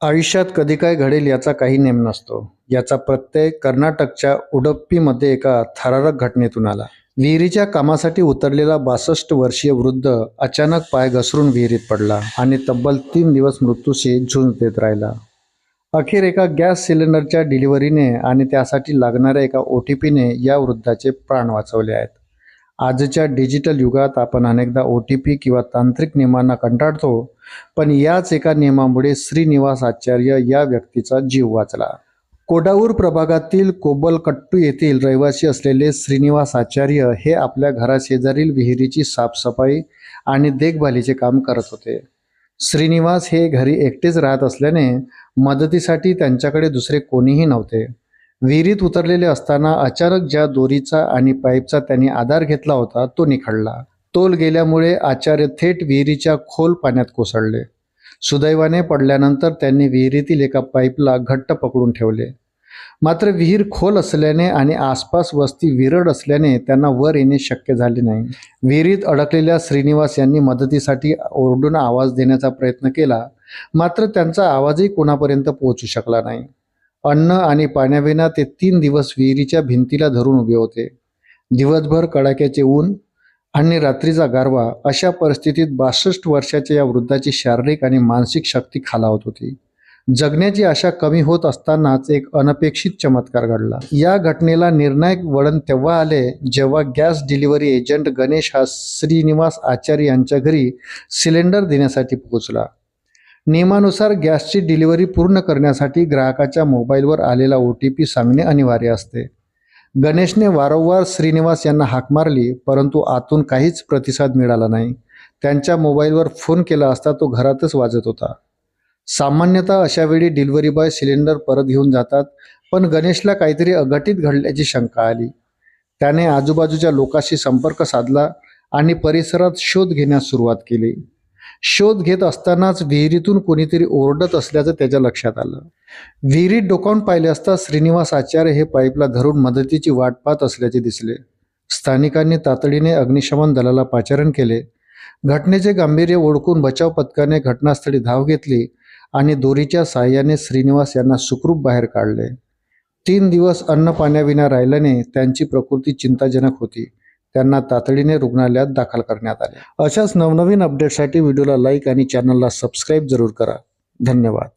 आयुष्यात कधी काय घडेल याचा काही नेम नसतो. याचा प्रत्यय कर्नाटकच्या उडप्पीमध्ये एका थरारक घटनेतून आला. विहिरीच्या कामासाठी उतरलेला 62 वर्षीय वृद्ध अचानक पाय घसरून विहिरीत पडला आणि तब्बल 3 दिवस मृत्यूशी झुंज देत राहिला. अखेर एका गॅस सिलेंडरच्या डिलिव्हरीने आणि त्यासाठी लागणाऱ्या एका OTPने या वृद्धाचे प्राण वाचवले आहेत. आजच्या डिजिटल युगात आपण अनेकदा OTP किंवा तांत्रिक नियमांना कंटाळतो, पण याच एका नियमामुळे श्रीनिवास आचार्य या व्यक्तीचा जीव वाचला. कोडाऊर प्रभागातील कोबलकट्टू येथील रहिवासी असलेले श्रीनिवास आचार्य हे आपल्या घराशेजारील विहिरीची साफसफाई आणि देखभालीचे काम करत होते. श्रीनिवास हे घरी एकटेच राहत असल्याने मदतीसाठी त्यांच्याकडे दुसरे कोणीही नव्हते. विहिरीत उतरलेले असताना अचानक ज्या दोरीचा आणि पाईपचा त्यांनी आधार घेतला होता तो निखळला. तोल गेल्यामुळे आचार्य थेट विहिरीच्या खोल पाण्यात कोसळले. सुदैवाने पडल्यानंतर त्यांनी विहिरीतील एका पाईपला घट्ट पकडून ठेवले. मात्र विहीर खोल असल्याने आणि आसपास वस्ती विरळ असल्याने त्यांना वर येणे शक्य झाले नाही. विहिरीत अडकलेल्या श्रीनिवास यांनी मदतीसाठी ओरडून आवाज देण्याचा प्रयत्न केला, मात्र त्यांचा आवाजही कोणापर्यंत पोहोचू शकला नाही. अन्न आणि पाण्याविना ते 3 दिवस विहिरीच्या भिंतीला धरून उभे होते. दिवसभर कडाक्याचे ऊन आणि रात्रीचा गारवा, अशा परिस्थितीत 62 वर्षाच्या या वृद्धाची शारीरिक आणि मानसिक शक्ती खालावत होती. जगण्याची आशा कमी होत असतानाच एक अनपेक्षित चमत्कार घडला. या घटनेला निर्णायक वळण तेव्हा आले जेव्हा गॅस डिलिव्हरी एजंट गणेश हा श्रीनिवास आचार्य यांच्या घरी सिलेंडर देण्यासाठी पोहोचला. नियमानुसार गॅसची डिलिव्हरी पूर्ण करण्यासाठी ग्राहकाच्या मोबाईलवर आलेला OTP सांगणे अनिवार्य असते. गणेशने वारंवार श्रीनिवास यांना हाक मारली, परंतु आतून काहीच प्रतिसाद मिळाला नाही. त्यांच्या मोबाईलवर फोन केला असता तो घरातच वाजत होता. सामान्यतः अशा वेळी डिलिव्हरी बॉय सिलेंडर परत घेऊन जातात, पण गणेशला काहीतरी अघटित घडल्याची शंका आली. त्याने आजूबाजूच्या लोकांशी संपर्क साधला आणि परिसरात शोध घेण्यास सुरुवात केली. शोध घेत असतानाच विहिरीतून कोणीतरी ओरडत असल्याचं त्याच्या लक्षात आलं. विहिरीत डोकावून पाहिले असता श्रीनिवास आचार्य हे पाईपला धरून मदतीची वाट पाहत असल्याचे दिसले. स्थानिकांनी तातडीने अग्निशमन दलाला पाचारण केले. घटनेचे गांभीर्य ओळखून बचाव पथकाने घटनास्थळी धाव घेतली आणि दोरीच्या साहाय्याने श्रीनिवास यांना सुखरूप बाहेर काढले. 3 दिवस अन्न पाण्याविना राहिल्याने त्यांची प्रकृती चिंताजनक होती. त्यांना तातडीने रुग्णालयात दाखल करण्यात आले. अशाच नवनवीन अपडेटसाठी व्हिडिओला लाईक आणि चॅनलला सबस्क्राईब जरूर करा. धन्यवाद.